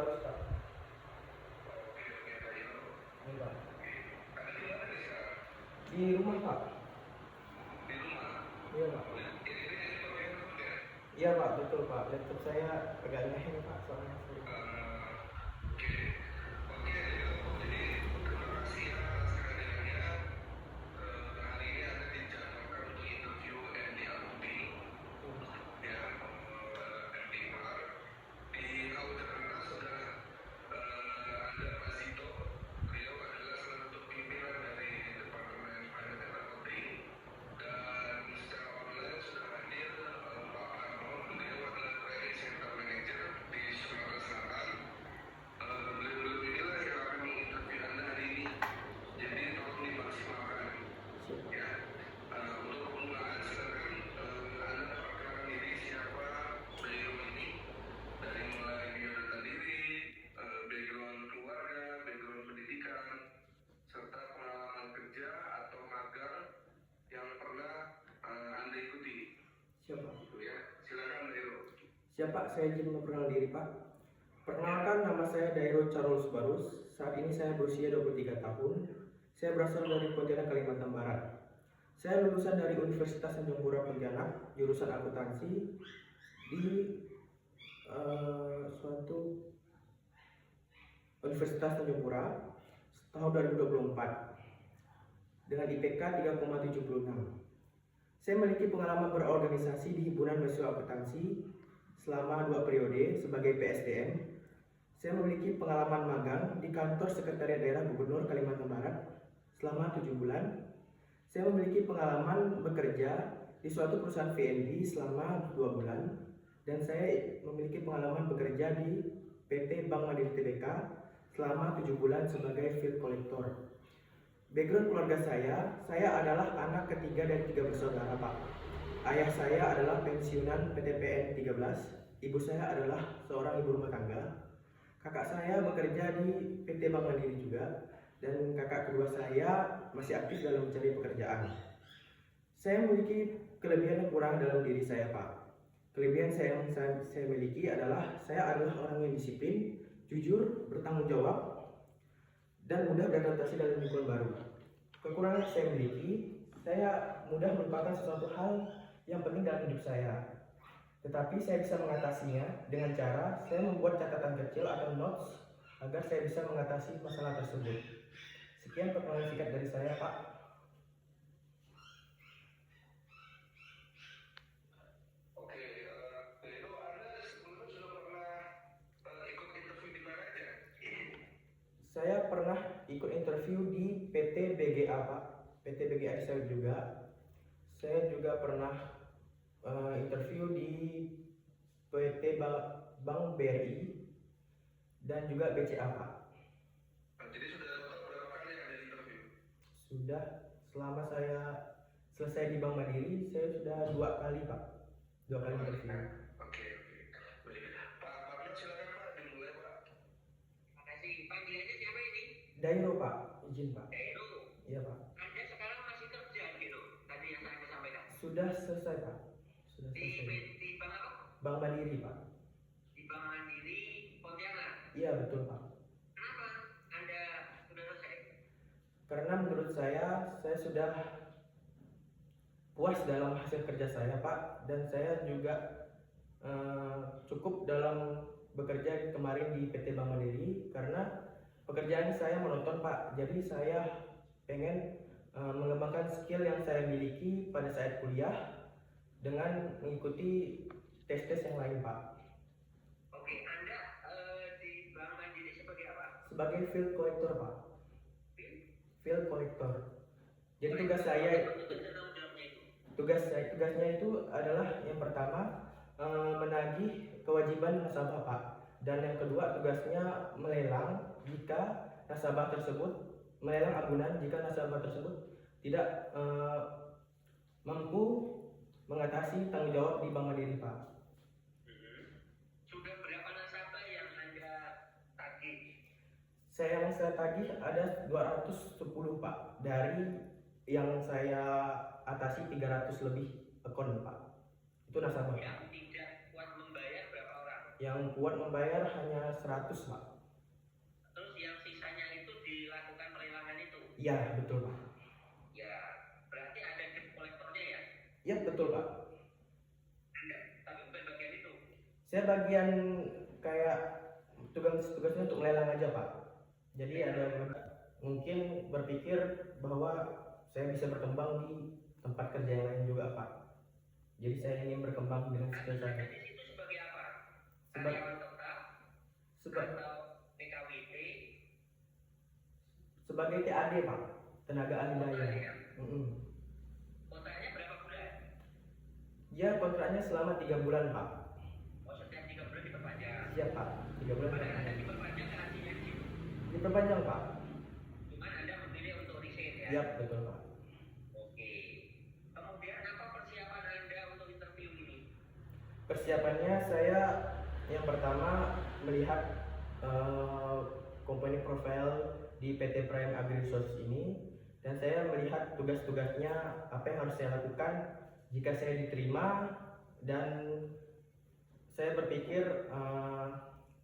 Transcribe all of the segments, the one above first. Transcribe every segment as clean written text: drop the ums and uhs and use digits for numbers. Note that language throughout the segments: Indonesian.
Sebarus Pak. Ini Pak. Di rumah Pak. Iya Pak. Iya Pak, betul Pak. Laptop saya agak ngeheng Pak soalnya. Siapa? Saya izin memperkenalkan diri Pak. Perkenalkan, nama saya Dairo Charles Barus. Saat ini saya berusia 23 tahun. Saya berasal dari Pontianak, Kalimantan Barat. Saya lulusan dari Universitas Tanjung Pura Pontianak, jurusan akuntansi di suatu Universitas Tanjung Pura tahun 2024 dengan IPK 3,76. Saya memiliki pengalaman berorganisasi di himpunan mahasiswa akuntansi selama 2 periode sebagai PSDM. Saya memiliki pengalaman magang di kantor Sekretariat Daerah Gubernur Kalimantan Barat selama 7 bulan. Saya memiliki pengalaman bekerja di suatu perusahaan VNB selama 2 bulan. Dan saya memiliki pengalaman bekerja di PT Bank Mandiri Tbk selama 7 bulan sebagai field collector. Background keluarga saya adalah anak ketiga dari 3 bersaudara Pak. Ayah saya adalah pensiunan PTPN 13, ibu saya adalah seorang ibu rumah tangga. Kakak saya bekerja di PT Bank Mandiri juga, dan kakak kedua saya masih aktif dalam mencari pekerjaan. Saya memiliki kelebihan yang kurang dalam diri saya Pak. Kelebihan yang saya miliki adalah saya adalah orang yang disiplin, jujur, bertanggung jawab, dan mudah beradaptasi dalam lingkungan baru. Kekurangan yang saya miliki, saya mudah melupakan sesuatu hal yang penting dalam hidup saya. Tetapi saya bisa mengatasinya dengan cara saya membuat catatan kecil atau notes agar saya bisa mengatasi masalah tersebut. Sekian perkenalan singkat dari saya Pak. Saya pernah ikut interview di PT BGA Pak, PT BGA di saya juga. Saya juga pernah interview di PT Bank BRI dan juga BCA Pak. Jadi sudah berapa kali ada interview? Sudah, selama saya selesai di Bank Mandiri, saya sudah 2 kali Pak, 2 kali interview. Oke. Baik. Pak Pablo, silakan Pak, dimulai Pak. Makasih. Panggilannya siapa ini? Dairo Pak, izin Pak. Dairo. Iya Pak. Anda sekarang masih kerja gitu? Tadi yang saya sampaikan. Sudah selesai Pak. Sudah Di selesai. Bank apa? Bank Mandiri Pak. Di Bank Mandiri Pontianak. Iya betul Pak. Kenapa Anda sudah selesai? Karena menurut saya sudah puas dalam hasil kerja saya Pak, dan saya juga cukup dalam bekerja kemarin di PT Bank Mandiri karena pekerjaan saya monoton Pak. Jadi saya pengen mengembangkan skill yang saya miliki pada saat kuliah dengan mengikuti tes-tes yang lain Pak. Oke, Anda di Bank Mandiri sebagai apa? Sebagai field collector Pak. Field collector. Jadi tugasnya itu adalah yang pertama menagih kewajiban nasabah Pak, dan yang kedua tugasnya melelang jika nasabah tersebut melelang agunan jika nasabah tersebut tidak mampu mengatasi tanggung jawab di Bank Mandiri Pak. Sudah berapa nasabah yang Anda tagih? Saya tagih ada 210 Pak, dari yang saya atasi 300 lebih akun Pak. Itu nasabah. Yang tidak kuat membayar berapa orang? Yang kuat membayar hanya 100 Pak. Terus yang sisanya itu dilakukan pelelangan itu? Iya betul Pak. Ya, berarti ada debt kolektornya ya? Iya betul Pak. Ada, tapi bukan bagian itu. Saya bagian kayak tugasnya untuk melelang aja Pak. Jadi ada mungkin berpikir bahwa saya bisa berkembang di tempat kerja yang lain juga Pak. Jadi saya ingin berkembang dengan skill saya. Di situ sebagai apa? Sebagai Karyawan tetap atau PKWT? sebagai TAD Pak, tenaga ahli daya. Kontraknya berapa bulan? Ya kontraknya selama 3 bulan Pak. Oh, setiap 3 bulan diperpanjang? Iya Pak, 3 bulan. Pada ada diperpanjang kan artinya gitu? Diperpanjang Pak. Cuman Anda memilih untuk resign ya? Iya betul Pak. Oke. Kemudian apa persiapan Anda untuk interview ini? Persiapannya saya yang pertama melihat company profile di PT Prime Agri Resources ini, dan saya melihat tugas-tugasnya apa yang harus saya lakukan jika saya diterima, dan saya berpikir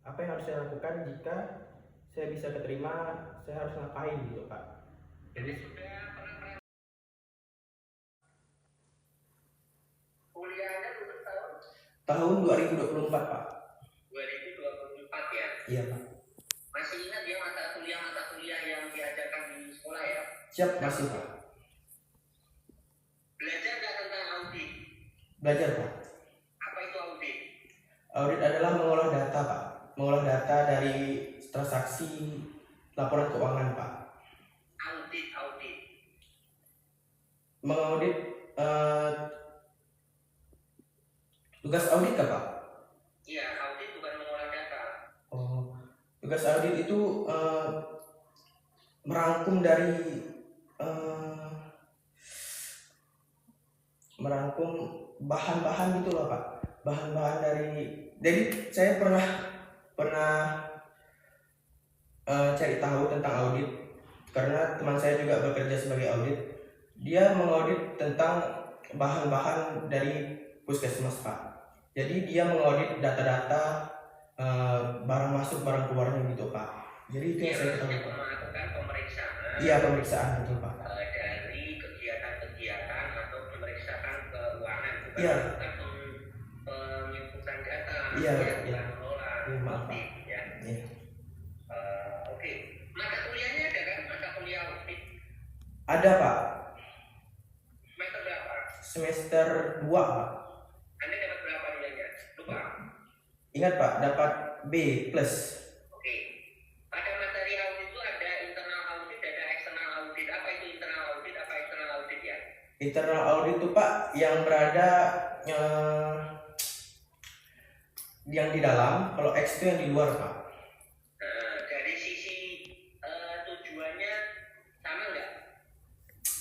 apa yang harus saya lakukan jika saya bisa keterima, saya harus ngapain gitu Pak. Jadi sudah pernah kuliah Anda lulus tahun 2024 Pak. 2024 ya? Iya Pak. Masih ingat ya mata kuliah yang diajarkan di sekolah ya? Siap masih Pak. Belajar nggak tentang audit? Belajar Pak. Apa itu audit? Audit adalah mengolah data Pak, mengolah data dari transaksi laporan keuangan Pak. Audit. Mengaudit tugas audit kah Pak? Iya, audit bukan mengolah data. Oh, tugas audit itu merangkum dari merangkum bahan-bahan gitu loh Pak, bahan-bahan dari saya pernah cari tahu tentang audit karena teman saya juga bekerja sebagai audit. Dia mengaudit tentang bahan-bahan dari puskesmas Pak. Jadi dia mengaudit data-data barang masuk barang keluarnya gitu Pak. Jadi itu yang saya ketahui Pak. Melakukan pemeriksaan. Iya pemeriksaan betul Pak. Dari kegiatan-kegiatan atau pemeriksakan keuangan, bukan Iya. penginputan data. Iya. Mengelola. Maaf Pak. Ya. Iya. Oke. Mata kuliahnya ada kan? Mata kuliah audit. Ada Pak. Semester berapa? Semester 2 Pak. Anda dapat berapa nilainya? Lupa. Ingat Pak, dapat B+. Oke. Pada materi audit itu ada internal audit, ada eksternal audit. Apa itu internal audit? Apa eksternal audit ya? Internal audit itu Pak yang berada yang di dalam, kalau X itu yang di luar Pak. Dari sisi tujuannya sama nggak?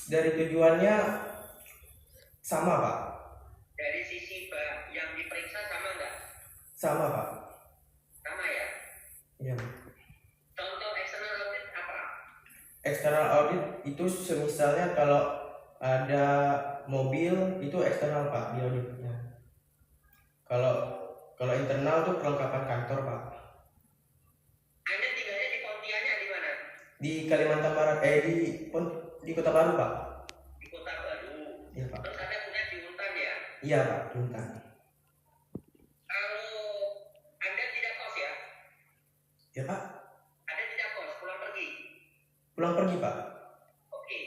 Dari tujuannya sama Pak. Dari sisi yang diperiksa sama nggak? Sama Pak. Sama ya? Iya. Contoh eksternal audit apa? Eksternal audit itu semisalnya kalau ada mobil itu eksternal Pak di auditnya. Kalau internal tuh perlengkapan kantor Pak. Anda tinggalnya di Pontianak di mana? Di Kalimantan Barat, di Kota Baru Pak. Di Kota Baru. Iya Pak. Terus Anda punya di Untan ya? Iya Pak, Juntan. Kalau Anda tidak kos ya? Ya Pak. Anda tidak kos, pulang pergi? Pulang pergi Pak. Oke.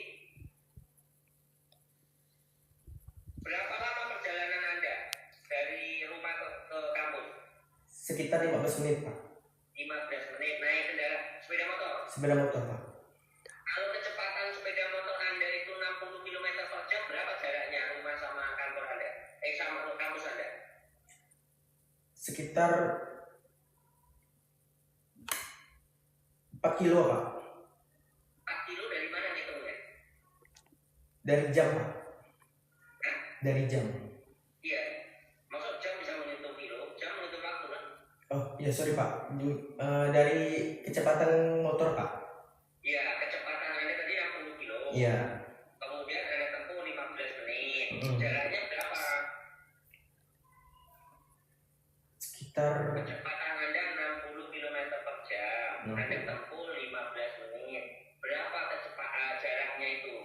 Berapa lama perjalanan Anda dari rumah ke kampus? Sekitar 15 menit Pak. 15 menit naik sepeda motor? Sepeda motor Pak. Kalau kecepatan sepeda motor Anda itu 60 km per jam, berapa jaraknya rumah sama kantor Anda? Sama kampus Anda? Sekitar 4 kilo Pak. 4 kilo dari mana ngitungnya? Dari jam Pak. Dari jam. Iya. Maksud jam bisa menghitung kilo, jam menghitung waktu kan? Oh ya sorry Pak. Dari kecepatan motor Pak. Iya, kecepatan Anda tadi 60 kilo. Iya. Kemudian Anda tempuh 15 menit. Hmm. Jaraknya berapa? Sekitar Kecepatan Anda 60 km per jam. Anda tempuh 15 menit. Berapa kecepatan jaraknya itu?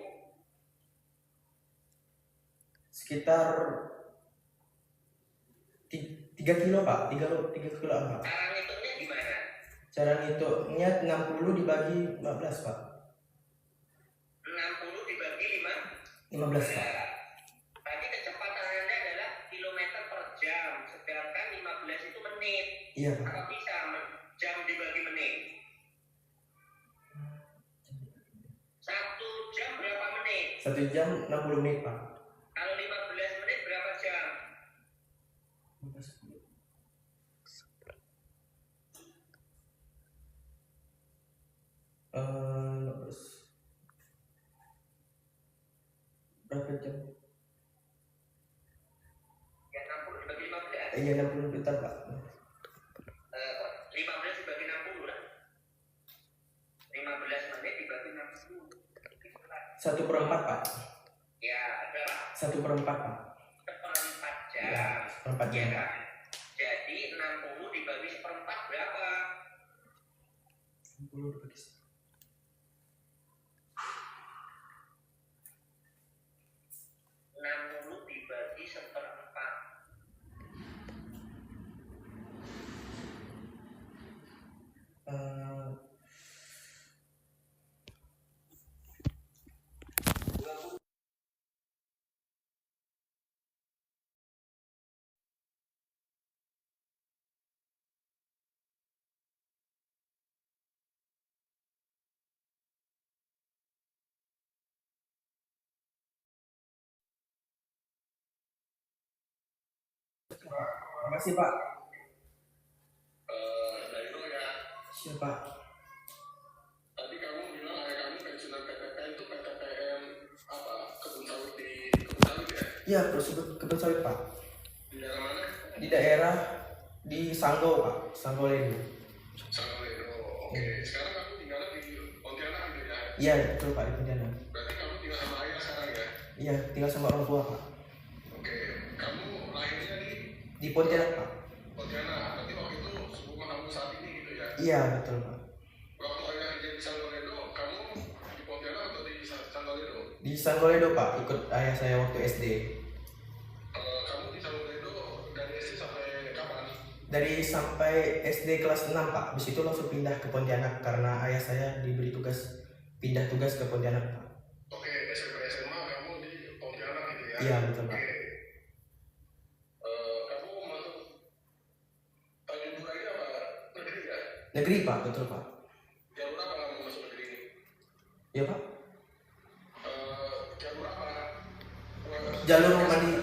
sekitar 3 kilo Pak, 3 kilo Pak. Cara ngitungnya gimana? Cara ngitungnya 60 dibagi 15 Pak. 60 dibagi 15 Pak. Berarti kecepatan Anda adalah kilometer per jam, sedangkan 15 itu menit. Iya Pak. Apa bisa jam dibagi menit? 1 jam berapa menit? 1 jam 60 menit Pak. Kalau 15 menit berapa jam? 15 berapa jam? Ya 60 dibagi 15. Iya 60 juta Pak. 15 dibagi 60 lah. 15 menit dibagi 60. 1/4 Pak. Ya, adalah 1/4 Pak. 1/4 jam. Ya, 1/4 jam. Ya kan? Jadi 60 dibagi 1/4 berapa? 60 dibagi 60 dibagi 1/4. Terima kasih Pak. Dari itu ya. Siapa? Tadi kamu bilang ayah kamu pensiunan PTPN itu PTPN apa? Kebun sawit di kebun sawit ya? Iya, kebun sawit Pak. Di daerah mana? Di daerah di Sanggau Pak, Sanggau Ledo. Sangaledo. Oke. Sekarang kamu tinggalnya di Pontianak gitu ya? Iya, betul Pak, di Pontianak. Berarti kamu tinggal sama ayah sekarang ya? Iya, tinggal sama orang tua Pak. Oke. Kamu lahirnya Di Pontianak Pak. Pontianak. Berarti waktu itu sebelum kamu saat ini gitu ya? Iya, betul Pak. Waktu ayah kerja di Sangaledo, kamu di Pontianak atau di Sangaledo? Di Sanggau Ledo Pak, ikut ayah saya waktu SD. Kamu di Sangaledo dari SD sampai kapan? Dari sampai SD kelas 6 Pak, habis itu langsung pindah ke Pontianak karena ayah saya diberi tugas pindah tugas ke Pontianak Pak. Oke, SMP SMA kamu di Pontianak gitu ya? Iya, betul Pak. Oke. Kamu masuk Tanjung Pura ini apa negeri ya? Negeri Pak, betul Pak. Jalur apa kamu masuk negeri ini? Iya Pak. Jalur apa?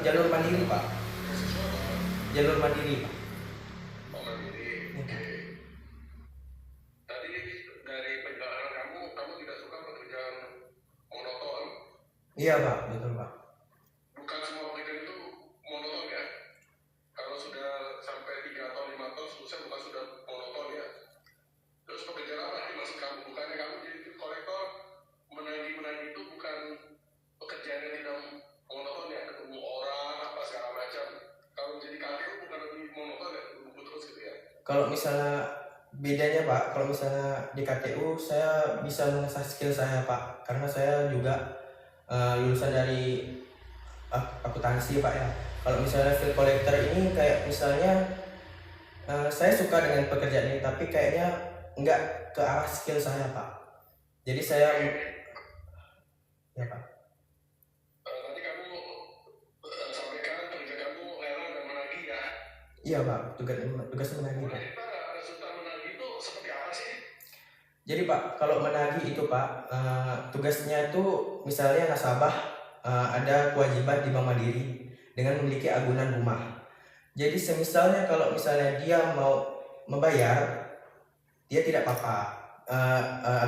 Jalur mandiri Pak. Mahasiswa apa? Jalur mandiri Pak. Oh, mandiri. Oke. Tadi dari penjelasan kamu tidak suka pekerjaan monoton. Iya Pak, betul Pak. Bukan semua pekerjaan itu monoton ya. Kalau sudah sampai 3 atau 5 tahun selesai bukan sudah monoton ya. Terus pekerjaan apa yang maksud kamu? Bukannya kamu jadi kolektor menagih itu bukan pekerjaan yang tidak monoton ya, ketemu orang apa segala macam. Kalau jadi KTU bukan lebih monoton ya, nunggu terus gitu ya. Kalau misalnya bedanya Pak, kalau misalnya di KTU saya bisa mengasah skill saya Pak, karena saya juga lulusan dari akuntansi Pak ya. Kalau misalnya field collector ini kayak misalnya saya suka dengan pekerjaan ini, tapi kayaknya nggak ke arah skill saya Pak. Jadi saya ya Pak. Nanti kamu sampaikan kerja kamu lelang dan menagih ya. Iya Pak, tugasnya menagih Pak. Boleh cerita nggak resultan menagih itu seperti apa sih? Jadi Pak, kalau menagih itu Pak, tugasnya itu misalnya nasabah ada kewajiban di Bank Mandiri dengan memiliki agunan rumah. Jadi semisalnya kalau misalnya dia mau membayar, dia tidak apa-apa,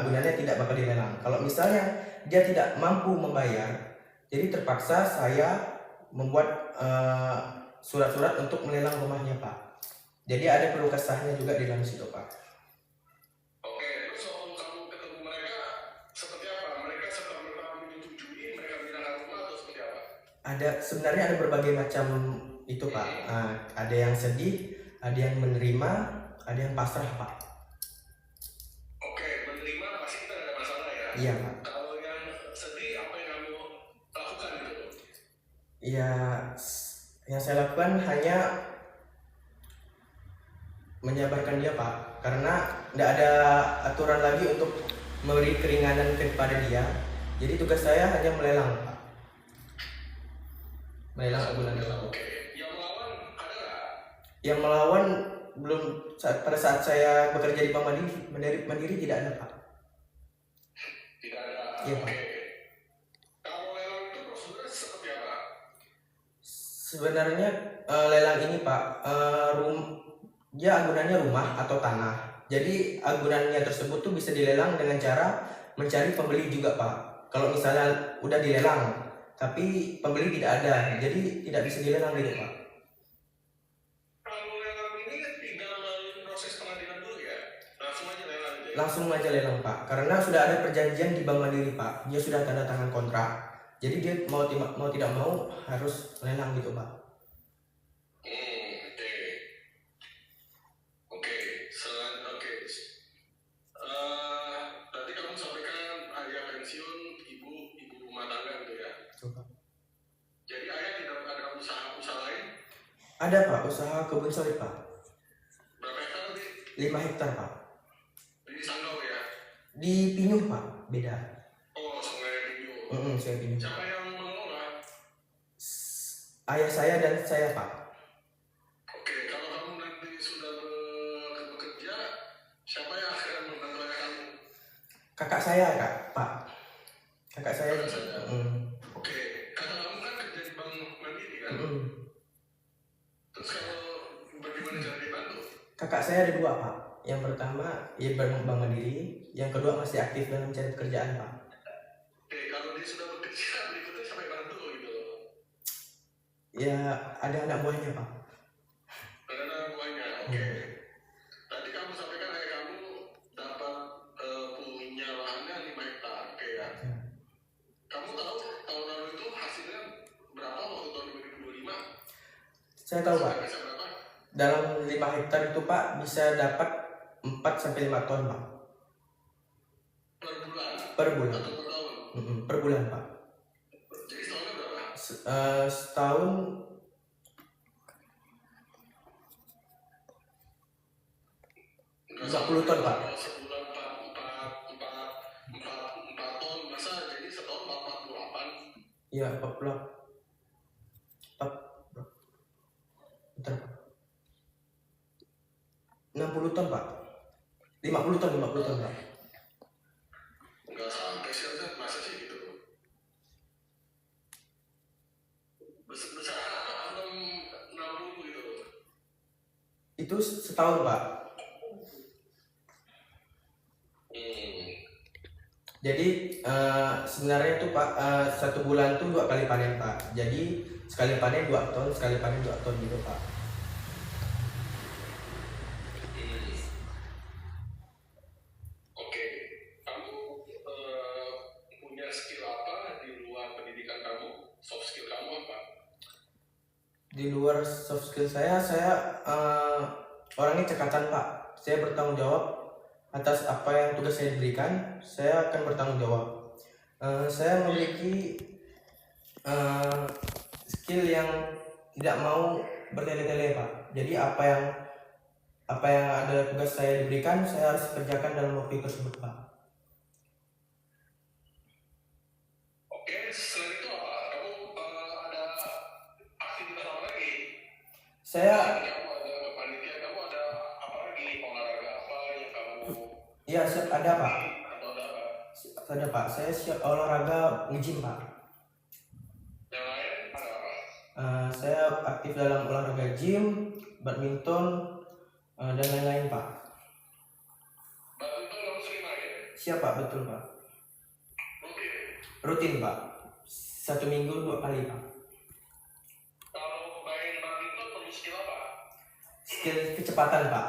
agunannya tidak bakal dilelang. Kalau misalnya dia tidak mampu membayar, jadi terpaksa saya membuat surat-surat untuk melelang rumahnya Pak. Jadi ada perlu kesahnya juga di dalam situ Pak. Oke, terus waktu kamu ketemu mereka seperti apa? Mereka serta-merta menyetujui mereka bilang rumah atau seperti apa? Sebenarnya ada berbagai macam itu Pak. Ada yang sedih, Ada yang menerima, ada yang pasrah Pak. Oke, menerima pasti kita ada masalah ya. Iya Pak. Kalau yang sedih apa yang kamu lakukan gitu? Ya, yang saya lakukan hanya menyabarkan dia Pak, karena tidak ada aturan lagi untuk memberi keringanan kepada dia. Jadi tugas saya hanya melelang Pak, melelang agunan tersebut. Oke, yang melawan ada nggak? Yang melawan belum, pada saat saya bekerja di Bank Mandiri tidak ada Pak. Tidak ada. Iya Pak. Oke. Kalau lelang itu prosedurnya seperti apa? Sebenarnya lelang ini Pak, dia agunannya rumah atau tanah. Jadi agunannya tersebut tuh bisa dilelang dengan cara mencari pembeli juga Pak. Kalau misalnya udah dilelang tapi pembeli tidak ada, jadi tidak bisa dilelang gitu Pak. Kalau lelang ini kan tinggal melalui proses pengadilan dulu ya? Langsung aja lelang gitu ya? Langsung aja lelang Pak, karena sudah ada perjanjian di Bank Mandiri Pak. Dia sudah tanda tangan kontrak, jadi dia mau tidak mau harus lelang gitu Pak. Oke. Oke. Oke. Tadi kamu sampaikan ayah pensiun, ibu rumah tangga gitu ya? Coba. Jadi ayah tidak ada usaha lain? Ada Pak, usaha kebun sawit Pak. Berapa hektar nanti? 5 hektar Pak. Di Sanggau ya? Di Pinyuh Pak, beda. Oh, Sungai Pinyu. Saya Pinyuh. Siapa yang mengelola? Ayah saya dan saya Pak. Oke, kalau kamu nanti sudah bekerja, siapa yang akan membantu ayah kamu? Kakak saya Pak. Kakak saya. Kakak saya. Oke, kakak kamu kan kerja di Bank Mandiri kan? Terus kalau bagaimana cara dibantu? Kakak saya ada 2 Pak. Yang pertama ya Bank Mandiri, yang kedua masih aktif dalam mencari pekerjaan Pak. Oke, kalau dia sudah bekerja, berikutnya siapa yang bantu gitu? Ya ada anak buahnya Pak. Ada anak buahnya, oke. Tadi kamu sampaikan ayah kamu dapat punya lahannya 5 hektar, oke ya? Kamu tahu tahun lalu itu hasilnya berapa waktu tahun 2025? Saya tahu Pak. Bisa berapa? Dalam 5 hektar itu Pak bisa dapat 4-5 ton Pak. Per bulan? Per bulan. Atau per tahun? Per bulan Pak. Jadi setahunnya berapa? Setahun 50 ton Pak. Sebulan 4 ton, masa jadi setahun 48? Iya 40. Bentar Pak. 60 ton Pak. 50 ton Pak. Enggak sampai sih, masa sih gitu? Besar 60 gitu? Itu setahun Pak. Jadi sebenarnya itu Pak, 1 bulan tuh 2 kali panen Pak. Jadi sekali panen 2 ton, sekali panen 2 ton gitu Pak. Oke, kamu punya skill apa di luar pendidikan kamu? Soft skill kamu apa? Di luar soft skill saya orangnya cekatan Pak. Saya bertanggung jawab atas apa yang tugas saya diberikan. Saya akan bertanggung jawab. Saya memiliki skill yang tidak mau bertele-tele Pak. Jadi apa yang ada tugas saya diberikan, saya harus kerjakan dalam waktu tersebut Pak. Oke, selain itu apa? Kamu ada aktivitas apa lagi? Saya Kamu ada panitia, kamu ada apa lagi? Olahraga apa yang kamu? ya ada Pak. Atau ada apa? Ada Pak. Saya siap olahraga nge-gym Pak. Yang lain ada apa? Saya aktif dalam olahraga gym, badminton, dan lain-lain Pak. Badminton kamu sering main? Siap Pak, betul Pak. Rutin? Rutin Pak. 1 minggu 2 kali Pak. Kalau main badminton perlu skill apa? Skill kecepatan Pak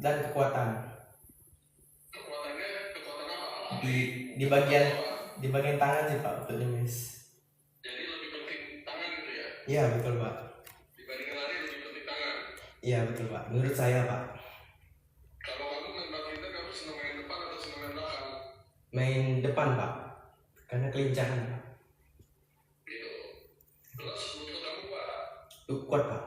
dan kekuatan. Kekuatan apa? Di bagian tangan sih Pak untuk ngemis. Jadi lebih penting tangan gitu ya? Iya betul Pak. Dibandingkan lari lebih penting tangan? Iya betul Pak, menurut saya Pak. Kalau kamu main badminton, kamu senang main depan atau senang main belakang? Main depan Pak, karena kelincahan Pak. Gitu. Terus lutut kamu kuat. Kuat Pak.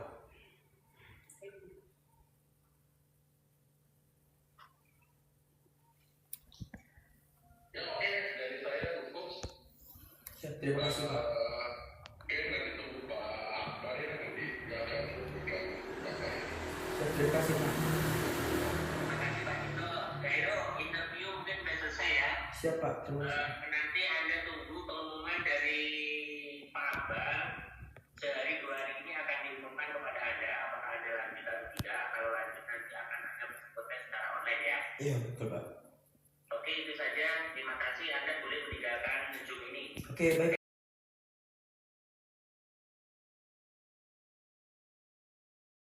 Ya oke, dari saya cukup. Siap, terima kasih Pak. Oke, nanti tunggu Pak Akbar ya, nanti akan memberikan Bapak. Siap, terima kasih Pak. Terima kasih Pak Tito. Pak Hero, interview mungkin sudah selesai ya. Siap Pak, terima kasih. Nanti Anda tunggu pengumuman dari Pak Akbar. Sehari 2 hari ini akan diumumkan kepada Anda apakah Anda lanjut atau tidak. Kalau lanjut nanti akan Anda berkonten secara online ya. Iya betul Pak. Oke, itu saja. Terima kasih. Anda boleh meninggalkan Zoom ini. Oke baik.